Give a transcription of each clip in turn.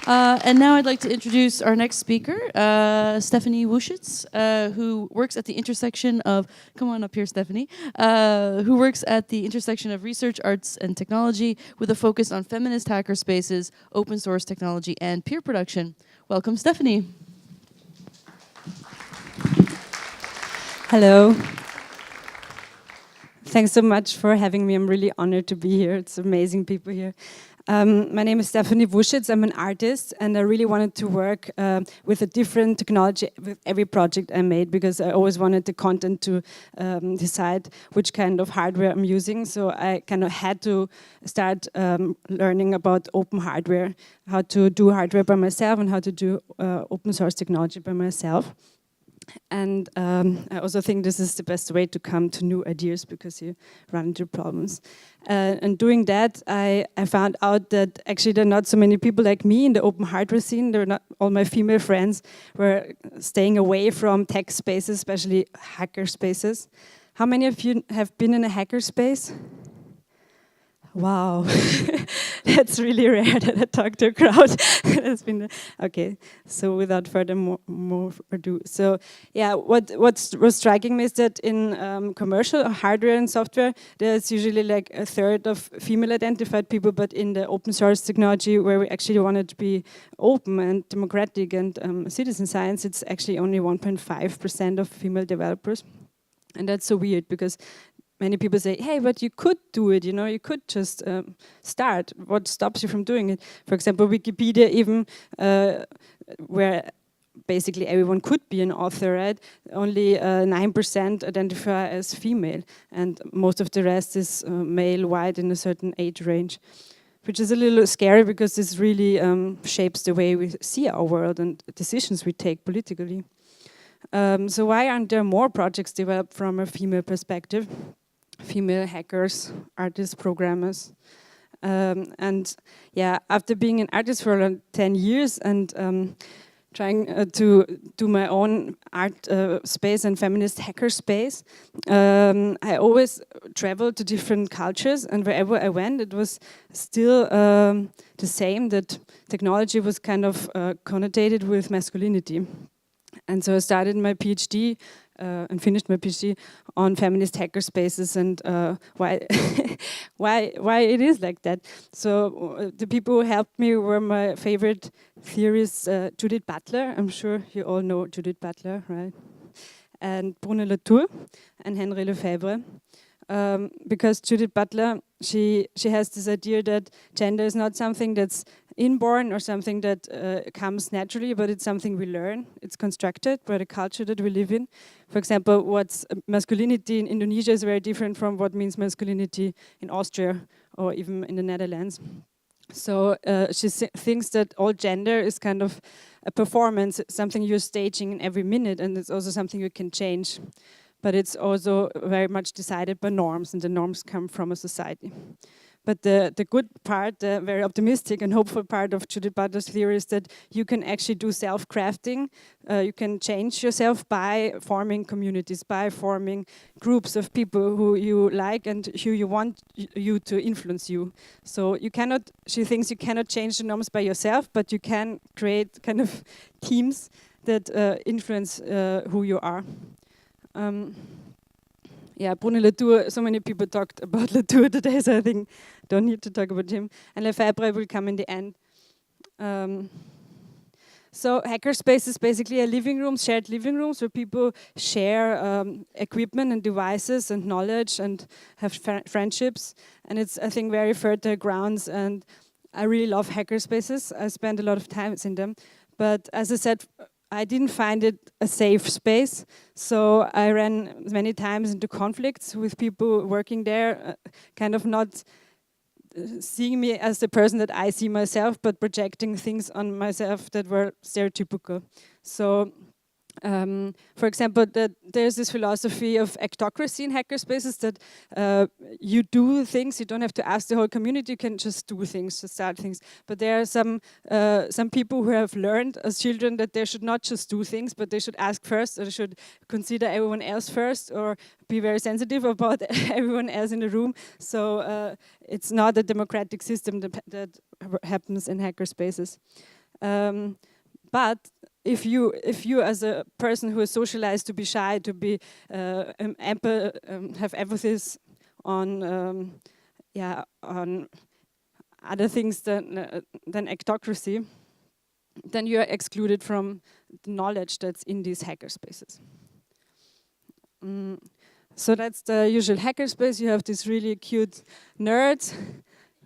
And now I'd like to introduce our next speaker, Stefanie Wuschitz, who works at the intersection of, come on up here, Stefanie, who works at the intersection of research, arts, and technology with a focus on feminist hackerspaces, open source technology, and peer production. Welcome, Stefanie. Hello. Thanks so much for having me. I'm really honored to be here. It's amazing people here. My name is Stefanie Wuschitz. I'm an artist, and I really wanted to work with a different technology with every project I made, because I always wanted the content to decide which kind of hardware I'm using. So I kind of had to start learning about open hardware, how to do hardware by myself and how to do open source technology by myself. And I also think this is the best way to come to new ideas, because you run into problems. And doing that, I found out that actually there are not so many people like me in the open hardware scene. There are not all my female friends were staying away from tech spaces, especially hacker spaces. How many of you have been in a hacker space? Wow, that's really rare that I talk to a crowd. That's been okay. So without further more ado, so yeah, what was striking me is that in commercial hardware and software, there's usually like a third of female identified people, but in the open source technology, where we actually wanted to be open and democratic and citizen science, it's actually only 1.5% of female developers, and that's so weird because many people say, hey, but you could do it, you know, you could just start. What stops you from doing it? For example, Wikipedia even, where basically everyone could be an author, right? Only 9% identify as female, and most of the rest is male, white, in a certain age range, which is a little scary because this really shapes the way we see our world and decisions we take politically. So why aren't there more projects developed from a female perspective? Female hackers, artists, programmers. And yeah, after being an artist for around 10 years and trying to do my own art space and feminist hackerspace, I always traveled to different cultures, and wherever I went, it was still the same, that technology was kind of connotated with masculinity. And so I started my PhD and finished my PhD on feminist hackerspaces and why why it is like that. So the people who helped me were my favorite theorists, Judith Butler. I'm sure you all know Judith Butler, right? And Bruno Latour and Henri Lefebvre. Because Judith Butler, she has this idea that gender is not something that's inborn or something that comes naturally, but it's something we learn. It's constructed by the culture that we live in. For example, what's masculinity in Indonesia is very different from what means masculinity in Austria or even in the Netherlands. So she thinks that all gender is kind of a performance, something you're staging in every minute, and it's also something you can change. But it's also very much decided by norms, and the norms come from a society. But the good part, the very optimistic and hopeful part of Judith Butler's theory is that you can actually do self-crafting. You can change yourself by forming communities, by forming groups of people who you like and who you want you to influence you. So you cannot, she thinks you cannot change the norms by yourself, but you can create kind of teams that influence who you are. Yeah, Bruno Latour, so many people talked about Latour today, so I think don't need to talk about him. And Lefebvre will come in the end. So hackerspace is basically a living room, shared living rooms where people share equipment and devices and knowledge and have friendships. And it's, I think, very fertile grounds. And I really love hackerspaces. I spend a lot of time in them. But as I said, I didn't find it a safe space, so I ran many times into conflicts with people working there, kind of not seeing me as the person that I see myself, but projecting things on myself that were stereotypical. So, for example, there's this philosophy of actocracy in hackerspaces, that you do things, you don't have to ask the whole community, you can just do things, just start things. But there are some people who have learned as children that they should not just do things, but they should ask first, or they should consider everyone else first, or be very sensitive about everyone else in the room. So it's not a democratic system that happens in hackerspaces. But if you as a person who is socialized to be shy, to be have emphasis on on other things than ectocracy, then you are excluded from the knowledge that's in these hackerspaces. So that's the usual hackerspace. You have these really cute nerds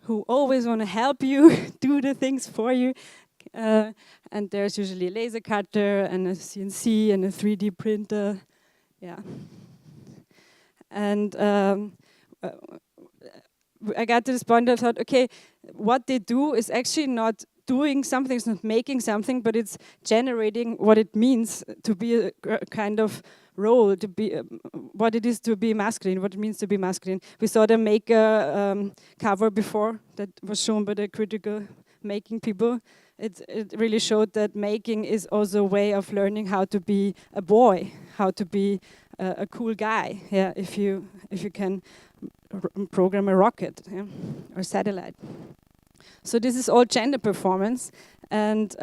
who always want to help you do the things for you. And there's usually a laser cutter and a CNC and a 3D printer. Yeah. And I got to this point, I thought, okay, what they do is actually not doing something, it's not making something, but it's generating what it means to be a kind of role, to be what it is to be masculine, what it means to be masculine. We saw them make a cover before that was shown by the critical making people. It really showed that making is also a way of learning how to be a boy, how to be a cool guy. Yeah, if you can program a rocket, yeah, or satellite. So this is all gender performance, and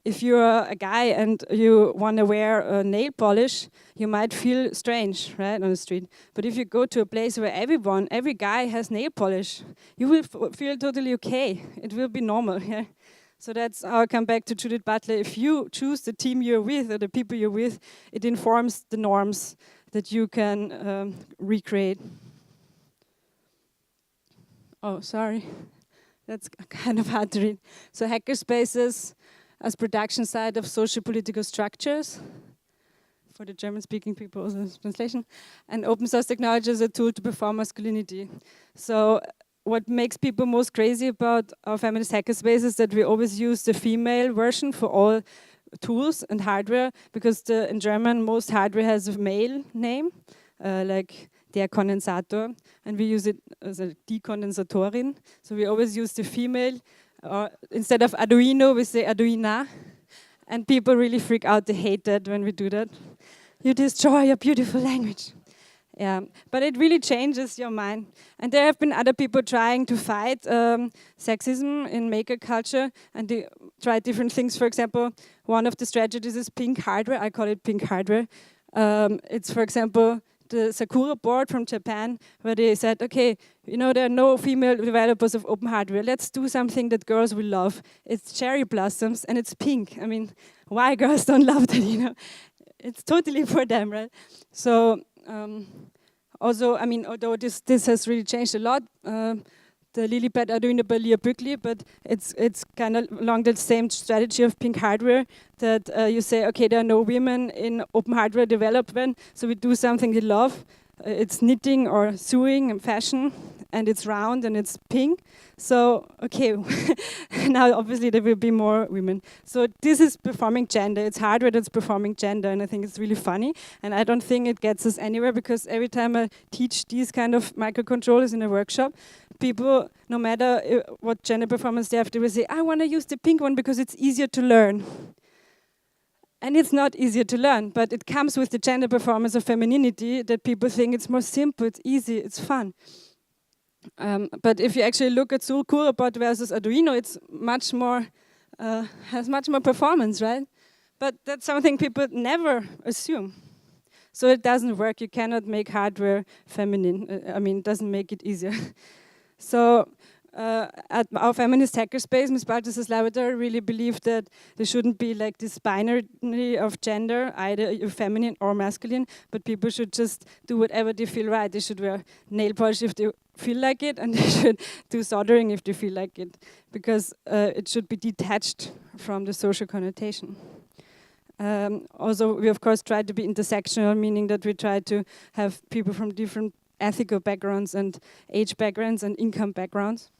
if you're a guy and you want to wear nail polish, you might feel strange, right, on the street. But if you go to a place where every guy has nail polish, you will feel totally okay. It will be normal. Yeah? So that's how I come back to Judith Butler. If you choose the team you're with or the people you're with, it informs the norms that you can recreate. Oh, sorry. That's kind of hard to read. So hackerspaces as production site of socio-political structures, for the German-speaking people, also translation, and open source technology as a tool to perform masculinity. So what makes people most crazy about our feminist hackerspace is that we always use the female version for all tools and hardware, because in German most hardware has a male name, like der Kondensator, and we use it as a die Kondensatorin. So we always use the female. Instead of Arduino, we say Arduina, and people really freak out. They hate that when we do that. You destroy your beautiful language. Yeah, but it really changes your mind. And there have been other people trying to fight sexism in maker culture, and they try different things. For example, one of the strategies is pink hardware. I call it pink hardware. It's, for example, the Sakura board from Japan, where they said, okay, you know, there are no female developers of open hardware. Let's do something that girls will love. It's cherry blossoms and it's pink. I mean, why girls don't love that, you know? It's totally for them, right? So, also, I mean, although this has really changed a lot, the Lilipad Arduino by Leah Buckley, but it's kind of along the same strategy of pink hardware, that you say, okay, there are no women in open hardware development, so we do something they love. It's knitting or sewing and fashion, and it's round and it's pink. So, okay, now obviously there will be more women. So this is performing gender. It's hardware that's performing gender, and I think it's really funny. And I don't think it gets us anywhere, because every time I teach these kind of microcontrollers in a workshop, people, no matter what gender performance they have, they will say, I want to use the pink one because it's easier to learn. And it's not easier to learn, but it comes with the gender performance of femininity, that people think it's more simple, it's easy, it's fun. But if you actually look at Surkurabot versus Arduino, it's much more, has much more performance, right? But that's something people never assume. So it doesn't work. You cannot make hardware feminine. I mean, it doesn't make it easier. So at our feminist hackerspace, Ms. Balthazar's laboratory really believed that there shouldn't be like this binary of gender, either you're feminine or masculine, but people should just do whatever they feel right. They should wear nail polish if they feel like it, and they should do soldering if they feel like it, because it should be detached from the social connotation. Also, we of course try to be intersectional, meaning that we try to have people from different ethical backgrounds and age backgrounds and income backgrounds.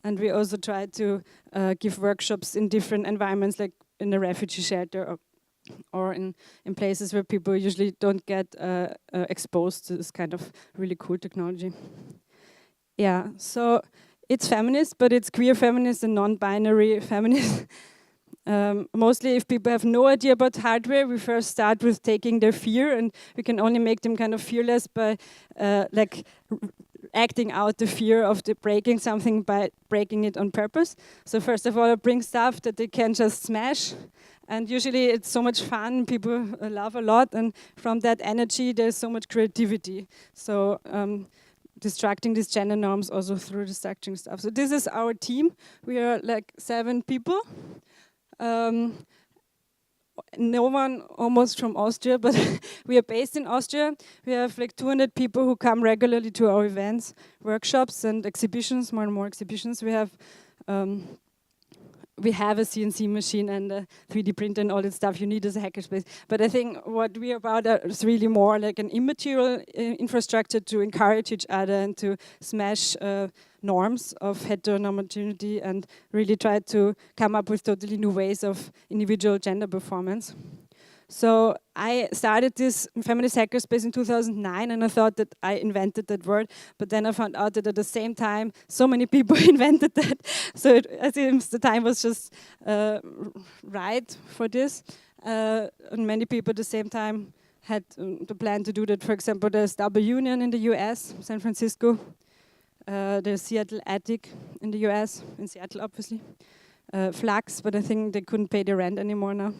And we also try to give workshops in different environments, like in a refugee shelter or in places where people usually don't get exposed to this kind of really cool technology. Yeah, so it's feminist, but it's queer feminist and non-binary feminist. Mostly if people have no idea about hardware, we first start with taking their fear, and we can only make them kind of fearless by like acting out the fear of the breaking something by breaking it on purpose. So first of all, I bring stuff that they can just smash. And usually it's so much fun, people laugh a lot, and from that energy there's so much creativity. So destructing these gender norms also through destructing stuff. So this is our team. We are like 7 people. No one almost from Austria, but we are based in Austria. We have like 200 people who come regularly to our events, workshops and exhibitions, more and more exhibitions. We have a CNC machine and a 3D printer and all that stuff you need as a hackerspace. But I think what we are about is really more like an immaterial infrastructure to encourage each other and to smash norms of heteronormativity and really try to come up with totally new ways of individual gender performance. So I started this Feminist Hackerspace in 2009, and I thought that I invented that word, but then I found out that at the same time, so many people invented that. So I think the time was just right for this. And many people at the same time had the plan to do that. For example, there's Double Union in the US, San Francisco. There's Seattle Attic in the US, in Seattle obviously. Flux, but I think they couldn't pay the rent anymore now.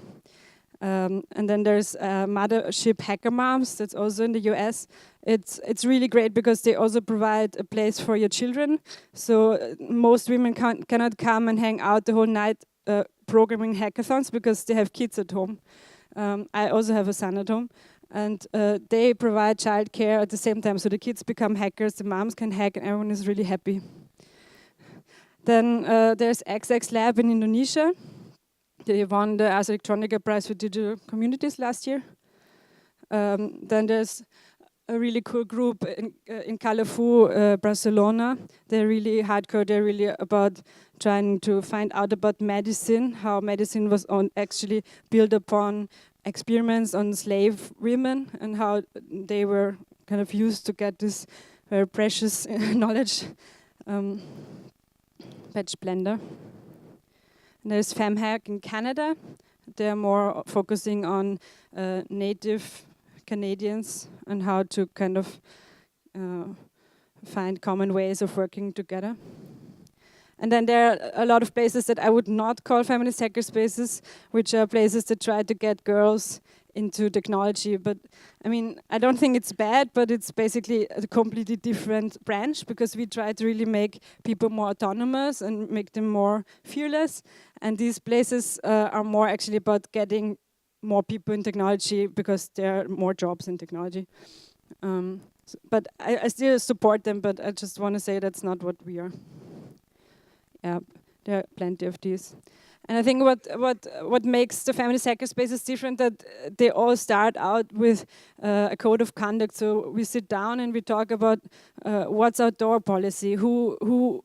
And then there's Mothership Hacker Moms, that's also in the US. It's really great because they also provide a place for your children. So most women cannot come and hang out the whole night programming hackathons because they have kids at home. I also have a son at home. And they provide childcare at the same time. So the kids become hackers, the moms can hack, and everyone is really happy. Then there's XX Lab in Indonesia. They won the Ars Electronica Prize for Digital Communities last year. Then there's a really cool group in Calafu, Barcelona. They're really hardcore. They're really about trying to find out about medicine, how medicine was actually built upon experiments on slave women and how they were kind of used to get this very precious knowledge. Batch blender. And there's FemHack in Canada. They're more focusing on native Canadians and how to kind of find common ways of working together. And then there are a lot of places that I would not call feminist hackerspaces, which are places that try to get girls into technology. But I mean, I don't think it's bad, but it's basically a completely different branch because we try to really make people more autonomous and make them more fearless. And these places are more actually about getting more people in technology because there are more jobs in technology. But I still support them, but I just want to say that's not what we are. Yeah, there are plenty of these. And I think what makes the feminist hackerspaces different that they all start out with a code of conduct. So we sit down and we talk about what's our door policy, who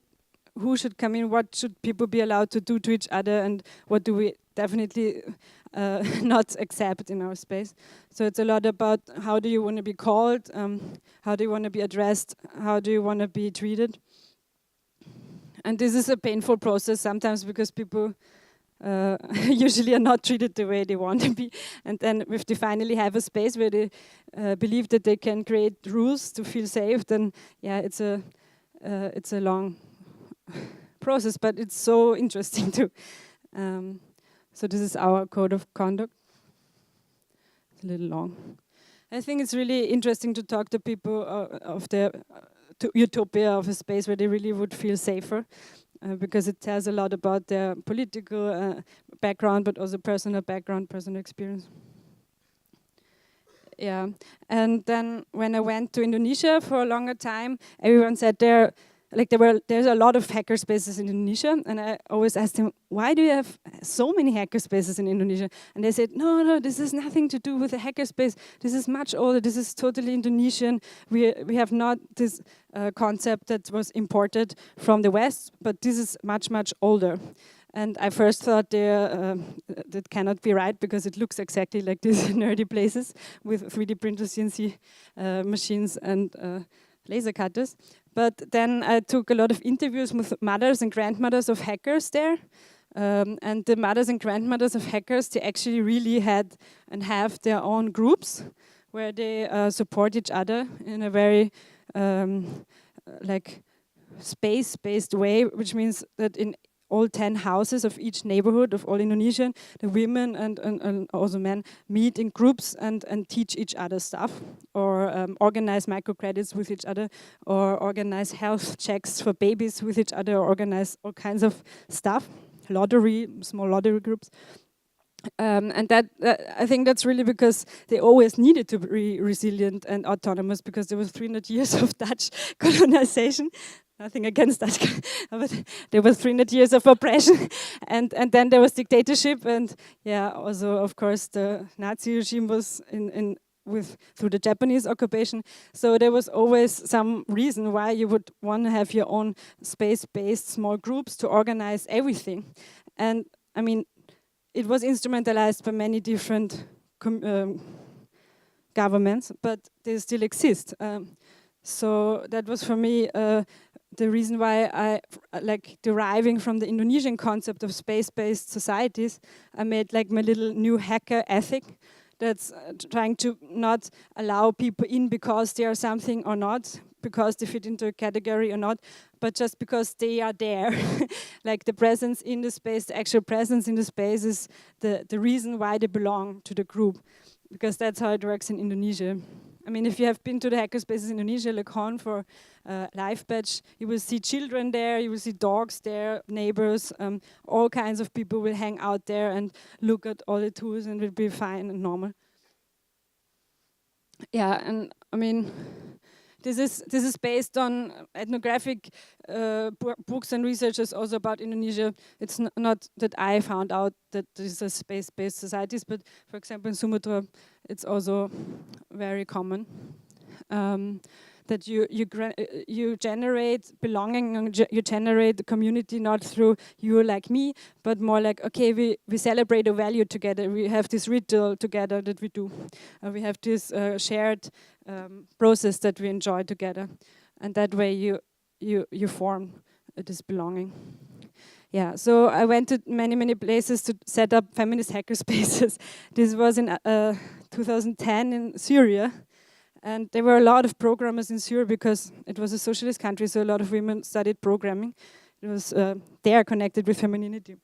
should come in, what should people be allowed to do to each other, and what do we definitely not accept in our space. So it's a lot about how do you want to be called, how do you want to be addressed, how do you want to be treated. And this is a painful process sometimes because people usually are not treated the way they want to be. And then if they finally have a space where they believe that they can create rules to feel safe, then yeah, it's a long process, but it's so interesting too. So this is our code of conduct. It's a little long. I think it's really interesting to talk to people of their utopia of a space where they really would feel safer, because it tells a lot about their political background, but also personal background, personal experience. Yeah, and then when I went to Indonesia for a longer time, everyone said there's a lot of hackerspaces in Indonesia, and I always asked them, why do you have so many hackerspaces in Indonesia? And they said, no, this has nothing to do with a hackerspace. This is much older. This is totally Indonesian. We have not this concept that was imported from the West, but this is much, much older. And I first thought that cannot be right because it looks exactly like these nerdy places with 3D printers, CNC machines, and laser cutters. But then I took a lot of interviews with mothers and grandmothers of hackers there. And the mothers and grandmothers of hackers, they actually really had and have their own groups where they support each other in a very like space-based way, which means that in all 10 houses of each neighborhood of all Indonesian, the women and also men meet in groups and teach each other stuff, or organize microcredits with each other, or organize health checks for babies with each other, or organize all kinds of stuff, small lottery groups. And that I think that's really because they always needed to be resilient and autonomous, because there was 300 years of Dutch colonization. Nothing against that, but there was 300 years of oppression, and then there was dictatorship, and yeah, also of course the Nazi regime was through the Japanese occupation. So there was always some reason why you would want to have your own space-based small groups to organize everything, and I mean, it was instrumentalized by many different governments, but they still exist. So that was for me the reason why I like deriving from the Indonesian concept of space-based societies. I made like my little new hacker ethic that's trying to not allow people in because they are something or not, because they fit into a category or not, but just because they are there. Like the presence in the space, the actual presence in the space is the reason why they belong to the group, because that's how it works in Indonesia. I mean, if you have been to the hackerspaces in Indonesia, like Grond for Life Badge, you will see children there, you will see dogs there, neighbors, all kinds of people will hang out there and look at all the tools, and it will be fine and normal. Yeah, and I mean, this is based on ethnographic books and researches also about Indonesia. It's not that I found out that these are space-based societies, but for example in Sumatra, it's also very common that you generate belonging, and you generate the community not through you like me, but more like, okay, we celebrate a value together. We have this ritual together that we do. We have this shared process that we enjoy together, and that way you form this belonging. Yeah, so I went to many places to set up feminist hackerspaces. This was in 2010 in Syria, and there were a lot of programmers in Syria because it was a socialist country, so a lot of women studied programming. It was they are connected with femininity.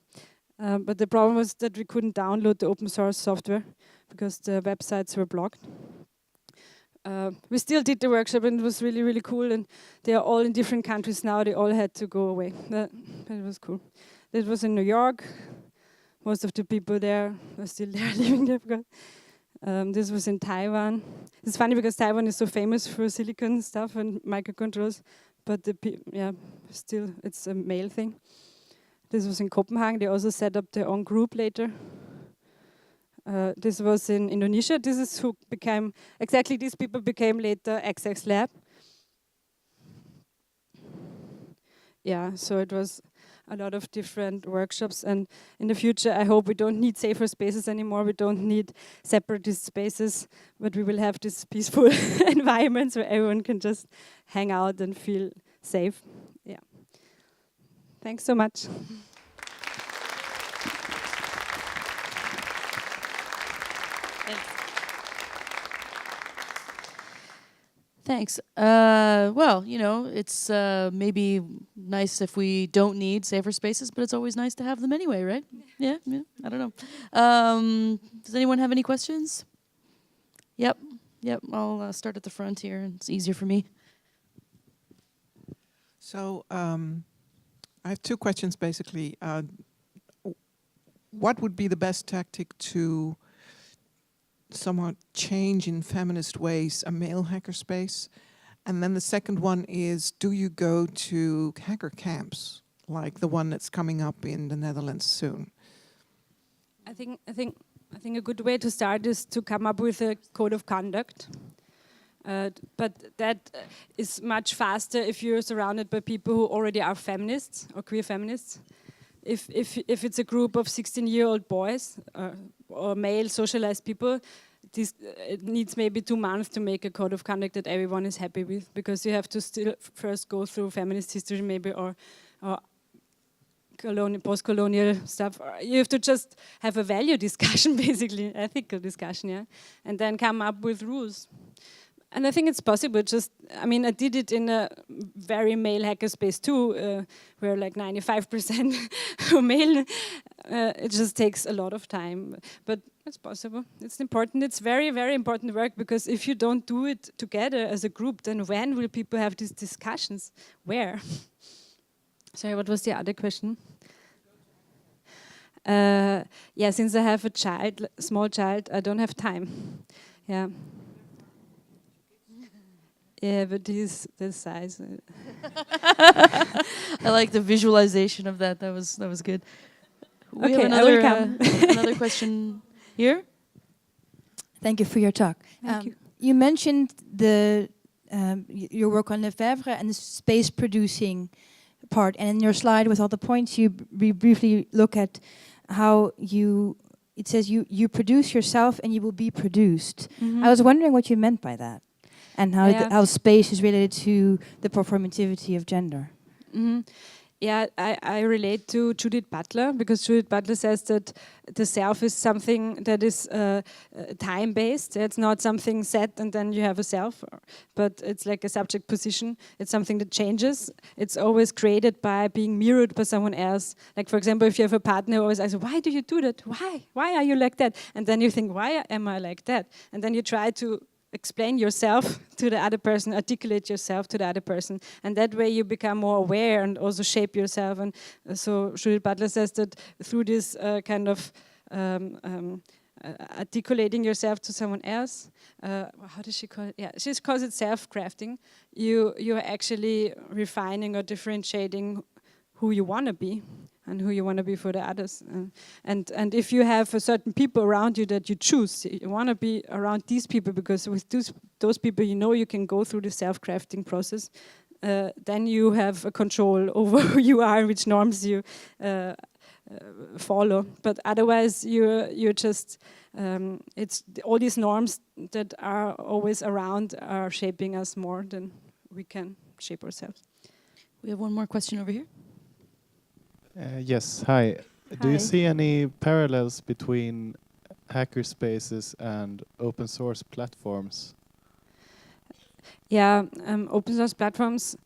But the problem was that we couldn't download the open source software because the websites were blocked. We still did the workshop, and it was really cool, and they are all in different countries now. They all had to go away. But it was cool. It was in New York. Most of the people there are still there, living there. This was in Taiwan. It's funny because Taiwan is so famous for silicon stuff and microcontrollers, but still it's a male thing. This was in Copenhagen. They also set up their own group later. This was in Indonesia. This is who became, exactly these people became later XX Lab. Yeah, so it was a lot of different workshops, and in the future I hope we don't need safer spaces anymore, we don't need separatist spaces, but we will have these peaceful environments where everyone can just hang out and feel safe. Yeah. Thanks so much. Thanks. Well, you know, it's maybe nice if we don't need safer spaces, but it's always nice to have them anyway, right? Yeah, I don't know. Does anyone have any questions? Yep, I'll start at the front here. It's easier for me. So, I have two questions, basically. What would be the best tactic to somewhat change in feminist ways a male hackerspace? And then the second one is, do you go to hacker camps like the one that's coming up in the Netherlands soon? I think a good way to start is to come up with a code of conduct. But that is much faster if you're surrounded by people who already are feminists or queer feminists. If it's a group of 16-year-old boys or male socialized people, it needs maybe 2 months to make a code of conduct that everyone is happy with, because you have to still first go through feminist history maybe or post-colonial stuff. You have to just have a value discussion, basically, ethical discussion, yeah, and then come up with rules. And I think it's possible. Just, I mean, I did it in a very male hackerspace too, where like 95% are male. It just takes a lot of time, but it's possible. It's important. It's very, very important work, because if you don't do it together as a group, then when will people have these discussions? Where? Sorry, what was the other question? Yeah, since I have a child, small child, I don't have time. Yeah. Yeah, but he's this size. I like the visualization of that. That was good. We Okay, have I will come. another question here. Thank you for your talk. Thank you. You mentioned your work on Lefebvre and the space producing part, and in your slide with all the points, you briefly look at how it says you produce yourself and you will be produced. Mm-hmm. I was wondering what you meant by that, and how how space is related to the performativity of gender. Mm-hmm. Yeah, I relate to Judith Butler, because Judith Butler says that the self is something that is time-based. It's not something set and then you have a self, but it's like a subject position. It's something that changes. It's always created by being mirrored by someone else. Like, for example, if you have a partner who always asks, why do you do that? Why? Why are you like that? And then you think, why am I like that? And then you try to explain yourself to the other person, articulate yourself to the other person, and that way you become more aware and also shape yourself. And so Judith Butler says that through this kind of articulating yourself to someone else, how does she call it? Yeah, she calls it self-crafting. You're actually refining or differentiating who you want to be and who you want to be for the others. And if you have a certain people around you that you choose, you want to be around these people, because with those people you know you can go through the self-crafting process, then you have a control over who you are, which norms you follow. But otherwise you're just, it's all these norms that are always around are shaping us more than we can shape ourselves. We have one more question over here. Yes, hi. Do Hi. you see any parallels between hackerspaces and open source platforms? Yeah, open source platforms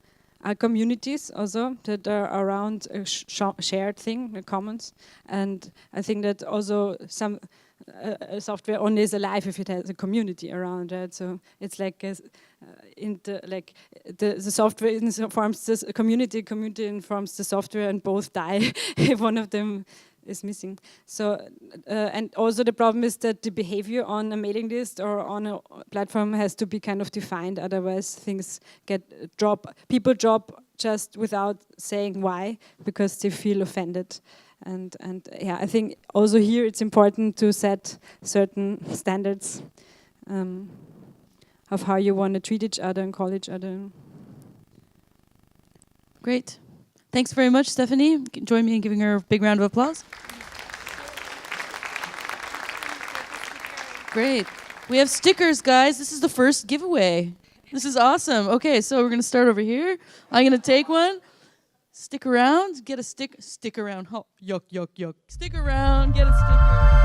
are communities also that are around a shared thing, a commons. And I think that also some software only is alive if it has a community around it. So it's like the software informs the community informs the software, and both die if one of them is missing. So and also the problem is that the behavior on a mailing list or on a platform has to be kind of defined, otherwise things people drop just without saying why, because they feel offended. And yeah, I think also here it's important to set certain standards of how you want to treat each other and call each other. Great. Thanks very much, Stefanie. Join me in giving her a big round of applause. Great. We have stickers, guys. This is the first giveaway. This is awesome. Okay, so we're going to start over here. I'm going to take one. Stick around. Get a stick around. Oh, yuck, yuck, yuck. Stick around. Get a sticker.